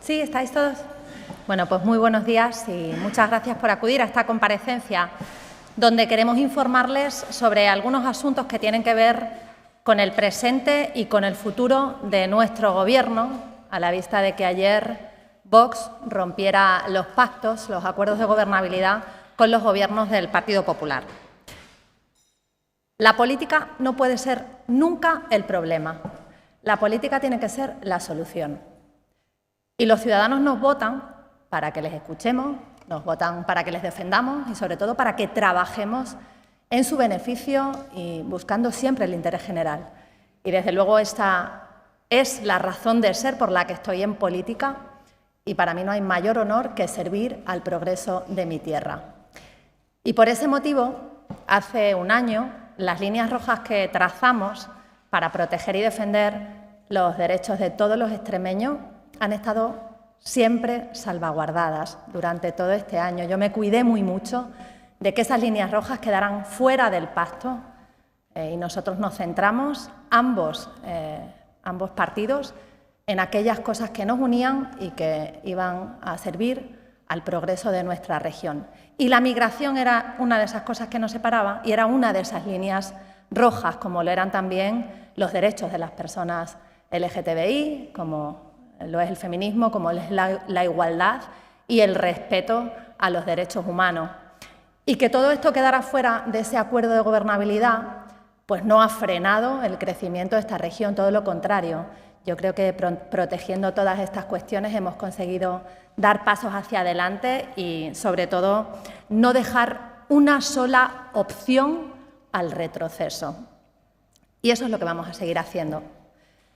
¿Sí? ¿Estáis todos? Bueno, pues muy buenos días y muchas gracias por acudir a esta comparecencia donde queremos informarles sobre algunos asuntos que tienen que ver con el presente y con el futuro de nuestro Gobierno, a la vista de que ayer Vox rompiera los pactos, los acuerdos de gobernabilidad con los gobiernos del Partido Popular. La política no puede ser nunca el problema. La política tiene que ser la solución. Y los ciudadanos nos votan para que les escuchemos, nos votan para que les defendamos y, sobre todo, para que trabajemos en su beneficio y buscando siempre el interés general. Y, desde luego, esta es la razón de ser por la que estoy en política y para mí no hay mayor honor que servir al progreso de mi tierra. Y por ese motivo, hace un año, las líneas rojas que trazamos para proteger y defender los derechos de todos los extremeños han estado siempre salvaguardadas durante todo este año. Yo me cuidé muy mucho de que esas líneas rojas quedaran fuera del pacto y nosotros nos centramos, ambos partidos, en aquellas cosas que nos unían y que iban a servir al progreso de nuestra región. Y la migración era una de esas cosas que nos separaba y era una de esas líneas rojas, como lo eran también los derechos de las personas LGTBI, como lo es el feminismo, como es la igualdad y el respeto a los derechos humanos. Y que todo esto quedara fuera de ese acuerdo de gobernabilidad, pues no ha frenado el crecimiento de esta región, todo lo contrario. Yo creo que protegiendo todas estas cuestiones hemos conseguido dar pasos hacia adelante y, sobre todo, no dejar una sola opción al retroceso. Y eso es lo que vamos a seguir haciendo.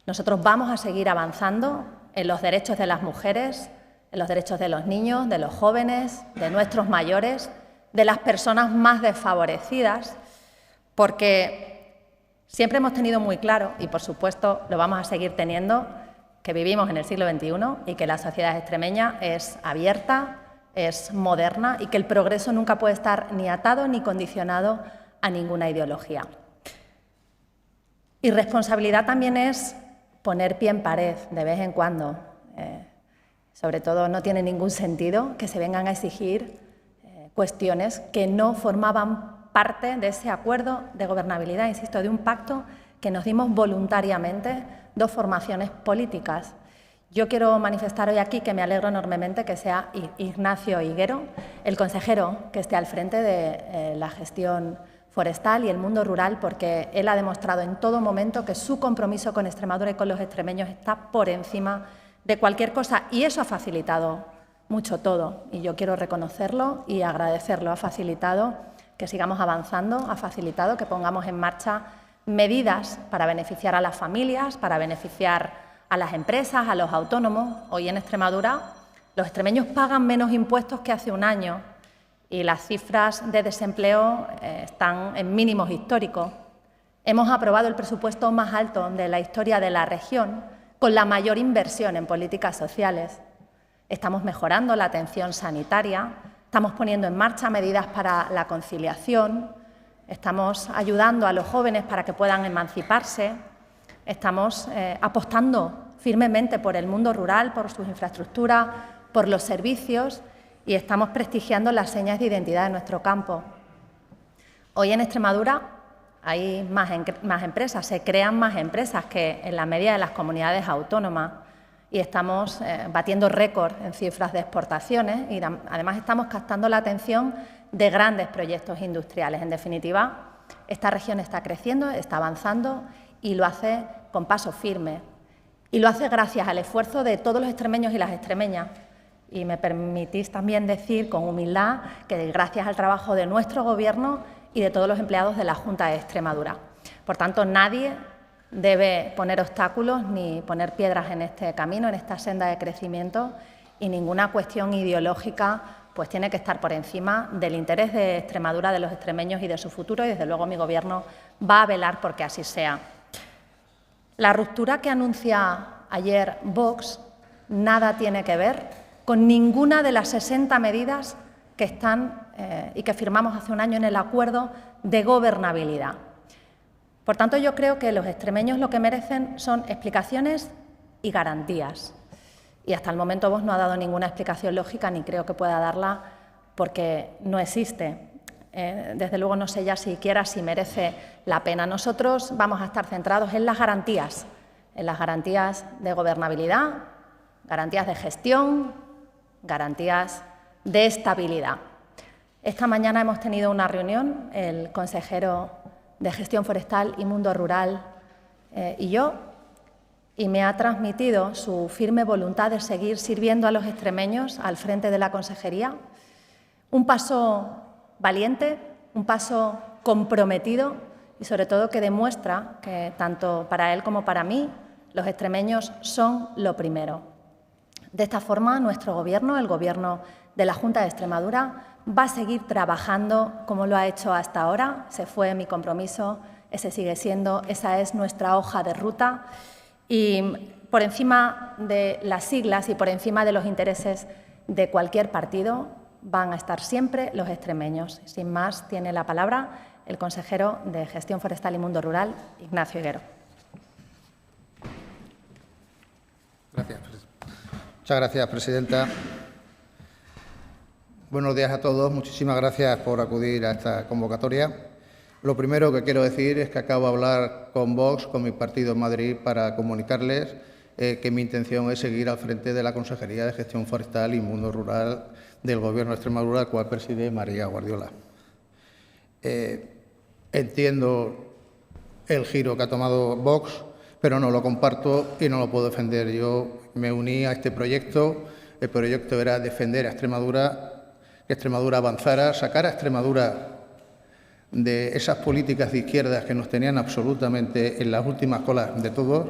Nosotros vamos a seguir avanzando en los derechos de las mujeres, en los derechos de los niños, de los jóvenes, de nuestros mayores, de las personas más desfavorecidas, porque siempre hemos tenido muy claro, y por supuesto lo vamos a seguir teniendo, que vivimos en el siglo XXI y que la sociedad extremeña es abierta, es moderna y que el progreso nunca puede estar ni atado ni condicionado a ninguna ideología. Y responsabilidad también es poner pie en pared de vez en cuando. Sobre todo no tiene ningún sentido que se vengan a exigir cuestiones que no formaban parte de ese acuerdo de gobernabilidad, insisto, de un pacto que nos dimos voluntariamente dos formaciones políticas. Yo quiero manifestar hoy aquí que me alegro enormemente que sea Ignacio Higuero, el consejero que esté al frente de la gestión forestal y el mundo rural, porque él ha demostrado en todo momento que su compromiso con Extremadura y con los extremeños está por encima de cualquier cosa y eso ha facilitado mucho todo y yo quiero reconocerlo y agradecerlo. Ha facilitado que sigamos avanzando, ha facilitado que pongamos en marcha medidas para beneficiar a las familias, para beneficiar a las empresas, a los autónomos. Hoy en Extremadura los extremeños pagan menos impuestos que hace un año y las cifras de desempleo están en mínimos históricos. Hemos aprobado el presupuesto más alto de la historia de la región, con la mayor inversión en políticas sociales. Estamos mejorando la atención sanitaria, estamos poniendo en marcha medidas para la conciliación, estamos ayudando a los jóvenes para que puedan emanciparse, estamos apostando firmemente por el mundo rural, por sus infraestructuras, por los servicios y estamos prestigiando las señas de identidad de nuestro campo. Hoy en Extremadura hay más empresas, se crean más empresas que en la media de las comunidades autónomas y estamos batiendo récord en cifras de exportaciones y además estamos captando la atención de grandes proyectos industriales. En definitiva, esta región está creciendo, está avanzando y lo hace con paso firme. Y lo hace gracias al esfuerzo de todos los extremeños y las extremeñas. Y me permitís también decir con humildad que gracias al trabajo de nuestro Gobierno y de todos los empleados de la Junta de Extremadura. Por tanto, nadie debe poner obstáculos ni poner piedras en este camino, en esta senda de crecimiento y ninguna cuestión ideológica pues tiene que estar por encima del interés de Extremadura, de los extremeños y de su futuro y desde luego mi Gobierno va a velar porque así sea. La ruptura que anuncia ayer Vox nada tiene que ver con ninguna de las 60 medidas que están y que firmamos hace un año en el acuerdo de gobernabilidad. Por tanto, yo creo que los extremeños lo que merecen son explicaciones y garantías. Y hasta el momento Vox no ha dado ninguna explicación lógica, ni creo que pueda darla, porque no existe. Desde luego no sé ya siquiera si merece la pena. Nosotros vamos a estar centrados en las garantías de gobernabilidad, garantías de gestión, garantías de estabilidad. Esta mañana hemos tenido una reunión, el consejero de Gestión Forestal y Mundo Rural y yo, y me ha transmitido su firme voluntad de seguir sirviendo a los extremeños al frente de la consejería. Un paso valiente, un paso comprometido y, sobre todo, que demuestra que, tanto para él como para mí, los extremeños son lo primero. De esta forma, nuestro Gobierno, el Gobierno de la Junta de Extremadura, va a seguir trabajando como lo ha hecho hasta ahora. Ese fue mi compromiso, ese sigue siendo, esa es nuestra hoja de ruta. Y por encima de las siglas y por encima de los intereses de cualquier partido van a estar siempre los extremeños. Sin más, tiene la palabra el consejero de Gestión Forestal y Mundo Rural, Ignacio Higuero. Muchas gracias, presidenta. Buenos días a todos. Muchísimas gracias por acudir a esta convocatoria. Lo primero que quiero decir es que acabo de hablar con Vox, con mi partido en Madrid, para comunicarles que mi intención es seguir al frente de la Consejería de Gestión Forestal y Mundo Rural del Gobierno de Extremadura, el cual preside María Guardiola. Entiendo el giro que ha tomado Vox, pero no lo comparto y no lo puedo defender. Yo me uní a este proyecto. El proyecto era defender a Extremadura, que Extremadura avanzara, sacar a Extremadura de esas políticas de izquierdas que nos tenían absolutamente en las últimas colas de todos.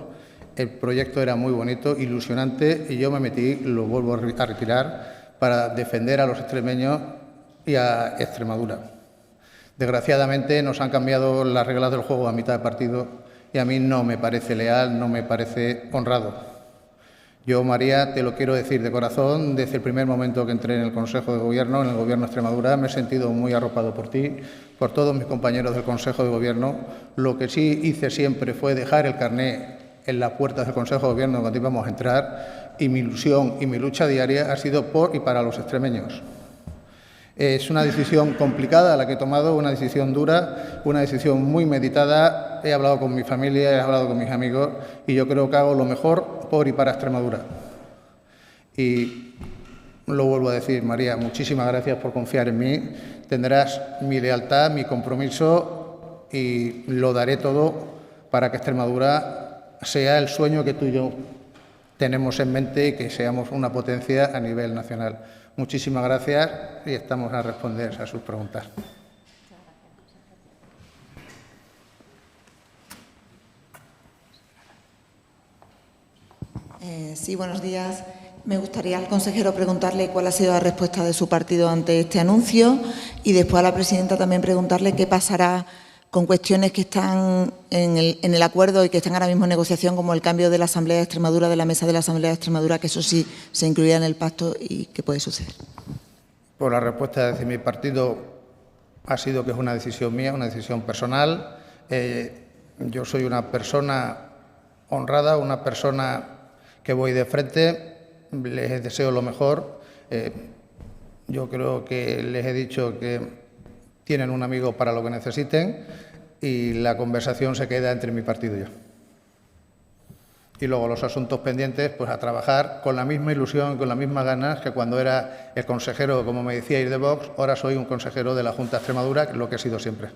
El proyecto era muy bonito, ilusionante, y yo me metí, lo vuelvo a retirar, para defender a los extremeños y a Extremadura. Desgraciadamente nos han cambiado las reglas del juego a mitad de partido y a mí no me parece leal, no me parece honrado. Yo, María, te lo quiero decir de corazón, desde el primer momento que entré en el Consejo de Gobierno, en el Gobierno de Extremadura, me he sentido muy arropado por ti, por todos mis compañeros del Consejo de Gobierno. Lo que sí hice siempre fue dejar el carné en las puertas del Consejo de Gobierno cuando íbamos a entrar, y mi ilusión y mi lucha diaria ha sido por y para los extremeños. Es una decisión complicada la que he tomado, una decisión dura, una decisión muy meditada. He hablado con mi familia, he hablado con mis amigos y yo creo que hago lo mejor por y para Extremadura. Y lo vuelvo a decir, María, muchísimas gracias por confiar en mí. Tendrás mi lealtad, mi compromiso y lo daré todo para que Extremadura sea el sueño que tú y yo tenemos en mente y que seamos una potencia a nivel nacional. Muchísimas gracias y estamos a responder a sus preguntas. Sí, buenos días. Me gustaría al consejero preguntarle cuál ha sido la respuesta de su partido ante este anuncio y después a la presidenta también preguntarle qué pasará con cuestiones que están en el acuerdo y que están ahora mismo en negociación, como el cambio de la Asamblea de Extremadura, de la mesa de la Asamblea de Extremadura, que eso sí se incluirá en el pacto y qué puede suceder. Pues la respuesta de mi partido ha sido que es una decisión mía, una decisión personal. Yo soy una persona honrada, una persona que voy de frente, les deseo lo mejor. Yo creo que les he dicho que tienen un amigo para lo que necesiten y la conversación se queda entre mi partido y yo. Y luego los asuntos pendientes, pues a trabajar con la misma ilusión, con las mismas ganas que cuando era el consejero, como me decíais, de Vox. Ahora soy un consejero de la Junta de Extremadura, que es lo que he sido siempre.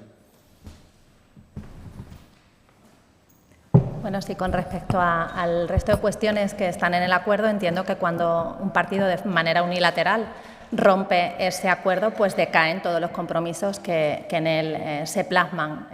Bueno, sí, con respecto al resto de cuestiones que están en el acuerdo, entiendo que cuando un partido de manera unilateral rompe ese acuerdo, pues decaen todos los compromisos que en él se plasman.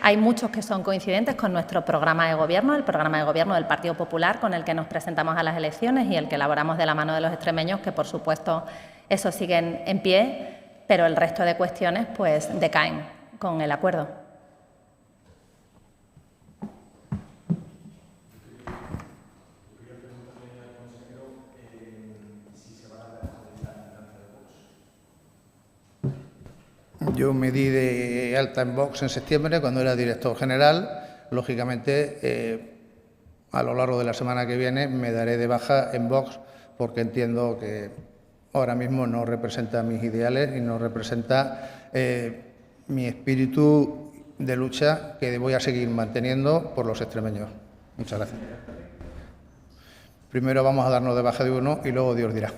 Hay muchos que son coincidentes con nuestro programa de gobierno, el programa de gobierno del Partido Popular, con el que nos presentamos a las elecciones y el que elaboramos de la mano de los extremeños, que por supuesto esos siguen en pie, pero el resto de cuestiones pues decaen con el acuerdo. Yo me di de alta en Vox en septiembre, cuando era director general. Lógicamente, a lo largo de la semana que viene me daré de baja en Vox porque entiendo que ahora mismo no representa mis ideales y no representa mi espíritu de lucha que voy a seguir manteniendo por los extremeños. Muchas gracias. Primero vamos a darnos de baja de uno y luego Dios dirá.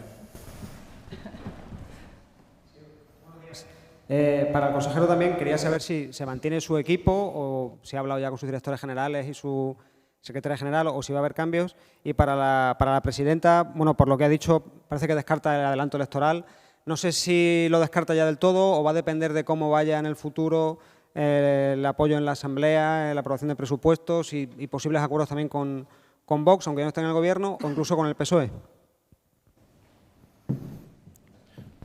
Para el consejero también quería saber si se mantiene su equipo o si ha hablado ya con sus directores generales y su secretaria general o si va a haber cambios. Y para la presidenta, bueno, por lo que ha dicho, parece que descarta el adelanto electoral. No sé si lo descarta ya del todo o va a depender de cómo vaya en el futuro el apoyo en la Asamblea, la aprobación de presupuestos y posibles acuerdos también con Vox, aunque no esté en el Gobierno, o incluso con el PSOE.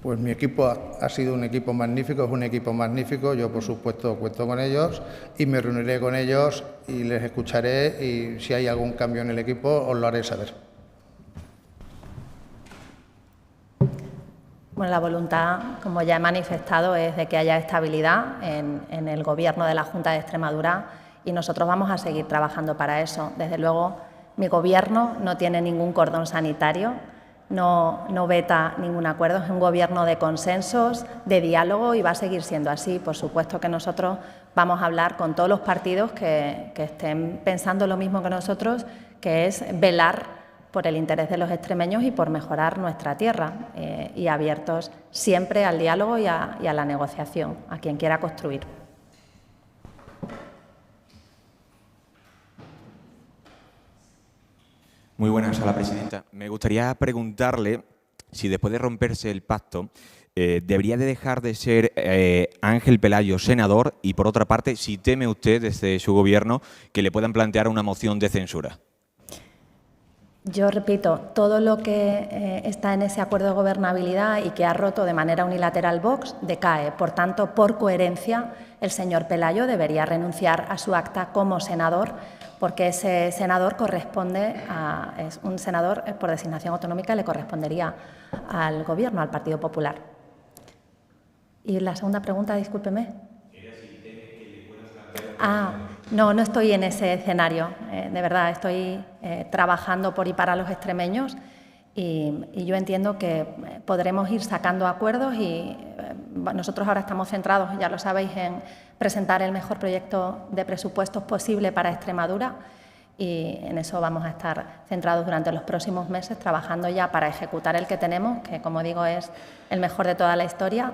Pues mi equipo ha sido un equipo magnífico, es un equipo magnífico. Yo, por supuesto, cuento con ellos y me reuniré con ellos y les escucharé y si hay algún cambio en el equipo os lo haré saber. Bueno, la voluntad, como ya he manifestado, es de que haya estabilidad en el Gobierno de la Junta de Extremadura y nosotros vamos a seguir trabajando para eso. Desde luego, mi Gobierno no tiene ningún cordón sanitario, no veta ningún acuerdo, es un Gobierno de consensos, de diálogo y va a seguir siendo así. Por supuesto que nosotros vamos a hablar con todos los partidos que estén pensando lo mismo que nosotros, que es velar por el interés de los extremeños y por mejorar nuestra tierra y abiertos siempre al diálogo y a la negociación, a quien quiera construir. Muy buenas a la presidenta. Me gustaría preguntarle si después de romperse el pacto debería de dejar de ser Ángel Pelayo senador y, por otra parte, si teme usted desde su gobierno que le puedan plantear una moción de censura. Yo repito, todo lo que está en ese acuerdo de gobernabilidad y que ha roto de manera unilateral Vox decae. Por tanto, por coherencia, el señor Pelayo debería renunciar a su acta como senador, porque ese senador es un senador por designación autonómica y le correspondería al Gobierno, al Partido Popular. Y la segunda pregunta, discúlpeme. No estoy en ese escenario, de verdad, estoy trabajando por y para los extremeños y yo entiendo que podremos ir sacando acuerdos y nosotros ahora estamos centrados, ya lo sabéis, en presentar el mejor proyecto de presupuestos posible para Extremadura y en eso vamos a estar centrados durante los próximos meses, trabajando ya para ejecutar el que tenemos, que como digo es el mejor de toda la historia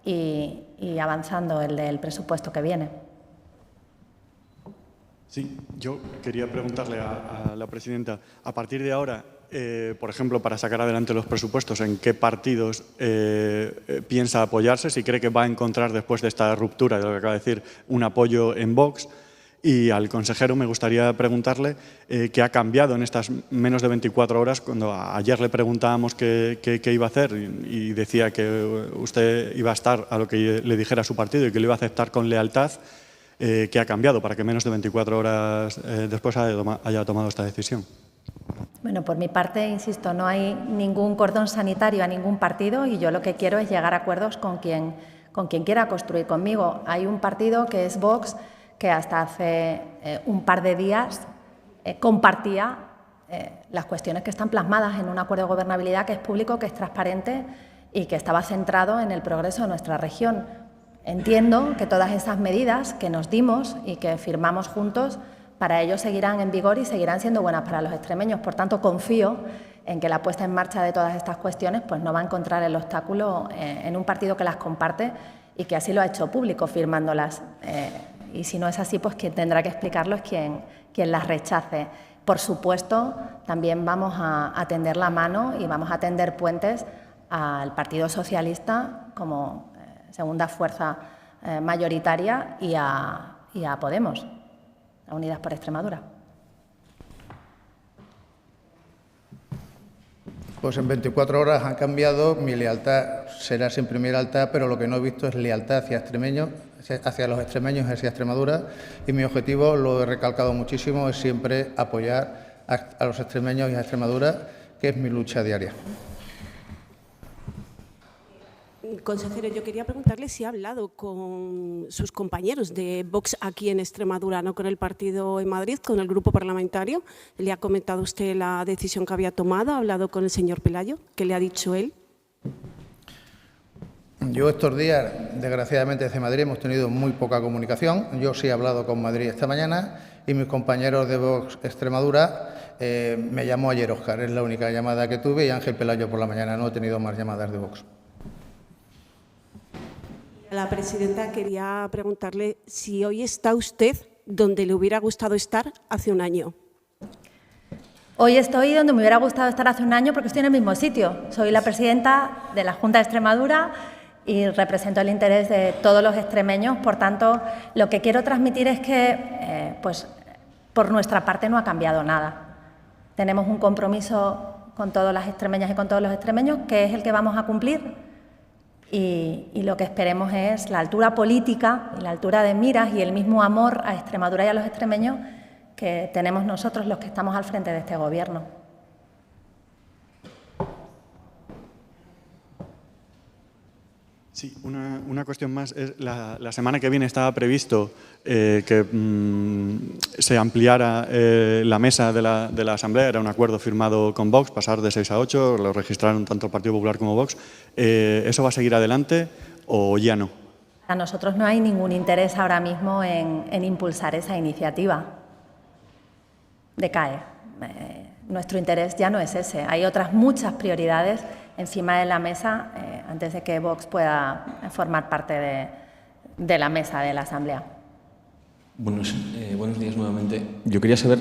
y avanzando el del presupuesto que viene. Sí, yo quería preguntarle a la presidenta, a partir de ahora, por ejemplo, para sacar adelante los presupuestos, ¿en qué partidos piensa apoyarse? Si cree que va a encontrar después de esta ruptura, de lo que acaba de decir, un apoyo en Vox. Y al consejero me gustaría preguntarle qué ha cambiado en estas menos de 24 horas, cuando ayer le preguntábamos qué iba a hacer y decía que usted iba a estar a lo que le dijera su partido y que lo iba a aceptar con lealtad. ¿Qué ha cambiado para que menos de 24 horas después haya tomado esta decisión? Bueno, por mi parte, insisto, no hay ningún cordón sanitario a ningún partido y yo lo que quiero es llegar a acuerdos con quien quiera construir conmigo. Hay un partido que es Vox, que hasta hace un par de días compartía las cuestiones que están plasmadas en un acuerdo de gobernabilidad que es público, que es transparente y que estaba centrado en el progreso de nuestra región. Entiendo que todas esas medidas que nos dimos y que firmamos juntos, para ellos seguirán en vigor y seguirán siendo buenas para los extremeños. Por tanto, confío en que la puesta en marcha de todas estas cuestiones pues no va a encontrar el obstáculo en un partido que las comparte y que así lo ha hecho público firmándolas. Y si no es así, pues quien tendrá que explicarlo es quien las rechace. Por supuesto, también vamos a tender la mano y vamos a tender puentes al Partido Socialista como segunda fuerza mayoritaria y a Podemos, a Unidas por Extremadura. Pues en 24 horas han cambiado, mi lealtad será siempre mi lealtad, pero lo que no he visto es lealtad hacia los extremeños, hacia Extremadura, y mi objetivo, lo he recalcado muchísimo, es siempre apoyar a los extremeños y a Extremadura, que es mi lucha diaria. Consejero, yo quería preguntarle si ha hablado con sus compañeros de Vox aquí en Extremadura, no con el partido en Madrid, con el grupo parlamentario. ¿Le ha comentado usted la decisión que había tomado? ¿Ha hablado con el señor Pelayo? ¿Qué le ha dicho él? Yo estos días, desgraciadamente desde Madrid, hemos tenido muy poca comunicación. Yo sí he hablado con Madrid esta mañana y mis compañeros de Vox Extremadura me llamó ayer Óscar, es la única llamada que tuve, y Ángel Pelayo por la mañana. No he tenido más llamadas de Vox. La presidenta quería preguntarle si hoy está usted donde le hubiera gustado estar hace un año. Hoy estoy donde me hubiera gustado estar hace un año porque estoy en el mismo sitio. Soy la presidenta de la Junta de Extremadura y represento el interés de todos los extremeños. Por tanto, lo que quiero transmitir es que pues, por nuestra parte no ha cambiado nada. Tenemos un compromiso con todas las extremeñas y con todos los extremeños, que es el que vamos a cumplir. Y lo que esperemos es la altura política y la altura de miras y el mismo amor a Extremadura y a los extremeños que tenemos nosotros los que estamos al frente de este Gobierno. Sí, una cuestión más. La semana que viene estaba previsto que se ampliara la mesa de la Asamblea. Era un acuerdo firmado con Vox, pasar de 6 a 8, lo registraron tanto el Partido Popular como Vox. ¿Eso va a seguir adelante o ya no? A nosotros no hay ningún interés ahora mismo en impulsar esa iniciativa. Decae. Nuestro interés ya no es ese. Hay otras muchas prioridades encima de la mesa antes de que Vox pueda formar parte de la mesa de la Asamblea. Buenos días nuevamente. Yo quería saber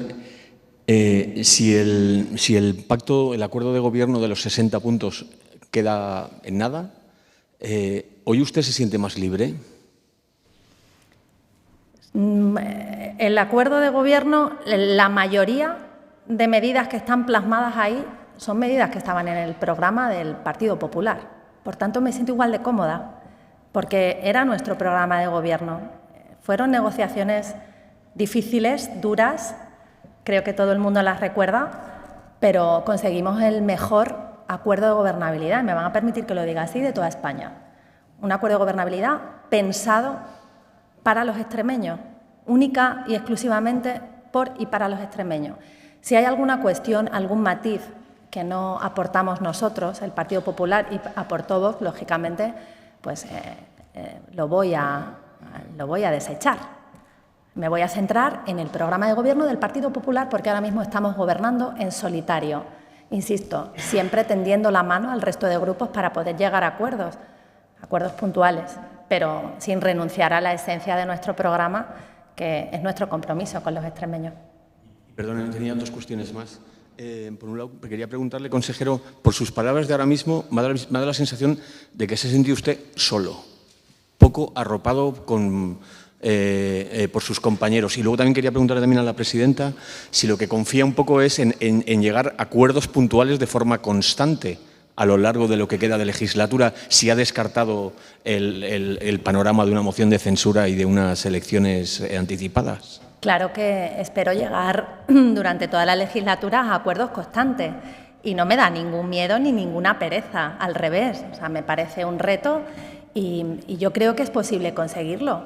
si el pacto, el acuerdo de gobierno de los 60 puntos queda en nada. ¿Hoy usted se siente más libre? El acuerdo de gobierno, la mayoría de medidas que están plasmadas ahí son medidas que estaban en el programa del Partido Popular. Por tanto, me siento igual de cómoda, porque era nuestro programa de gobierno. Fueron negociaciones difíciles, duras, creo que todo el mundo las recuerda, pero conseguimos el mejor acuerdo de gobernabilidad, y me van a permitir que lo diga así, de toda España. Un acuerdo de gobernabilidad pensado para los extremeños, única y exclusivamente por y para los extremeños. Si hay alguna cuestión, algún matiz que no aportamos nosotros, el Partido Popular, y aportó Vox, lógicamente, pues lo voy a desechar. Me voy a centrar en el programa de gobierno del Partido Popular porque ahora mismo estamos gobernando en solitario. Insisto, siempre tendiendo la mano al resto de grupos para poder llegar a acuerdos puntuales, pero sin renunciar a la esencia de nuestro programa, que es nuestro compromiso con los extremeños. Perdón, tenía dos cuestiones más. Por un lado, quería preguntarle, consejero, por sus palabras de ahora mismo, me ha dado la sensación de que se sentía usted solo, poco arropado por sus compañeros. Y luego también quería preguntarle también a la presidenta si lo que confía un poco es en llegar a acuerdos puntuales de forma constante a lo largo de lo que queda de legislatura, si ha descartado el panorama de una moción de censura y de unas elecciones anticipadas. Claro que espero llegar durante toda la legislatura a acuerdos constantes y no me da ningún miedo ni ninguna pereza, al revés. O sea, me parece un reto y yo creo que es posible conseguirlo.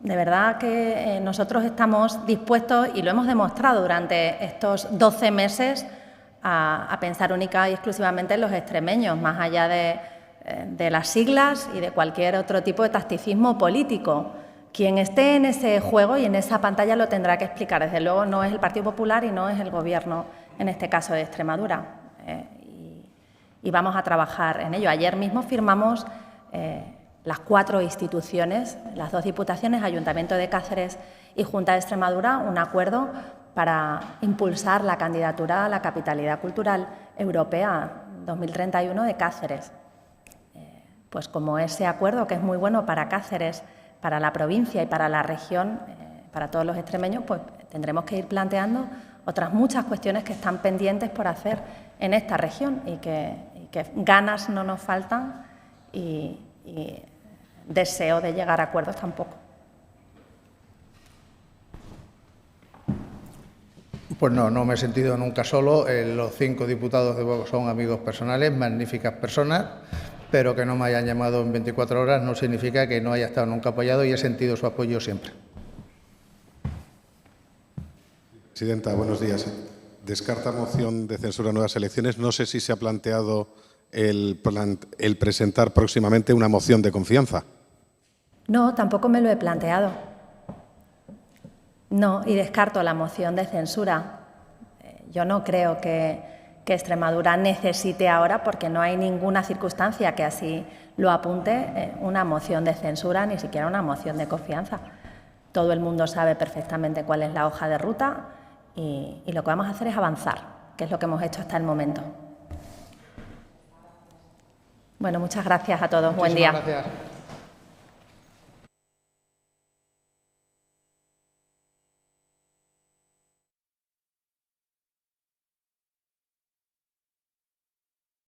De verdad que nosotros estamos dispuestos, y lo hemos demostrado durante estos 12 meses, a pensar única y exclusivamente en los extremeños, más allá de las siglas y de cualquier otro tipo de tacticismo político. Quien esté en ese juego y en esa pantalla lo tendrá que explicar. Desde luego no es el Partido Popular y no es el Gobierno, en este caso de Extremadura. Y vamos a trabajar en ello. Ayer mismo firmamos las 4 instituciones, las 2 diputaciones, Ayuntamiento de Cáceres y Junta de Extremadura, un acuerdo para impulsar la candidatura a la Capitalidad Cultural Europea 2031 de Cáceres. Pues como ese acuerdo, que es muy bueno para Cáceres, para la provincia y para la región, para todos los extremeños, pues tendremos que ir planteando otras muchas cuestiones que están pendientes por hacer en esta región y que ganas no nos faltan y deseo de llegar a acuerdos tampoco. Pues no me he sentido nunca solo. Los 5 diputados de Vox son amigos personales, magníficas personas, pero que no me hayan llamado en 24 horas no significa que no haya estado nunca apoyado y he sentido su apoyo siempre. Presidenta, buenos días. Descarta moción de censura a nuevas elecciones. No sé si se ha planteado el presentar próximamente una moción de confianza. No, tampoco me lo he planteado. No, y descarto la moción de censura. Yo no creo que Extremadura necesite ahora, porque no hay ninguna circunstancia que así lo apunte, una moción de censura, ni siquiera una moción de confianza. Todo el mundo sabe perfectamente cuál es la hoja de ruta y lo que vamos a hacer es avanzar, que es lo que hemos hecho hasta el momento. Bueno, muchas gracias a todos. Buen día. Gracias.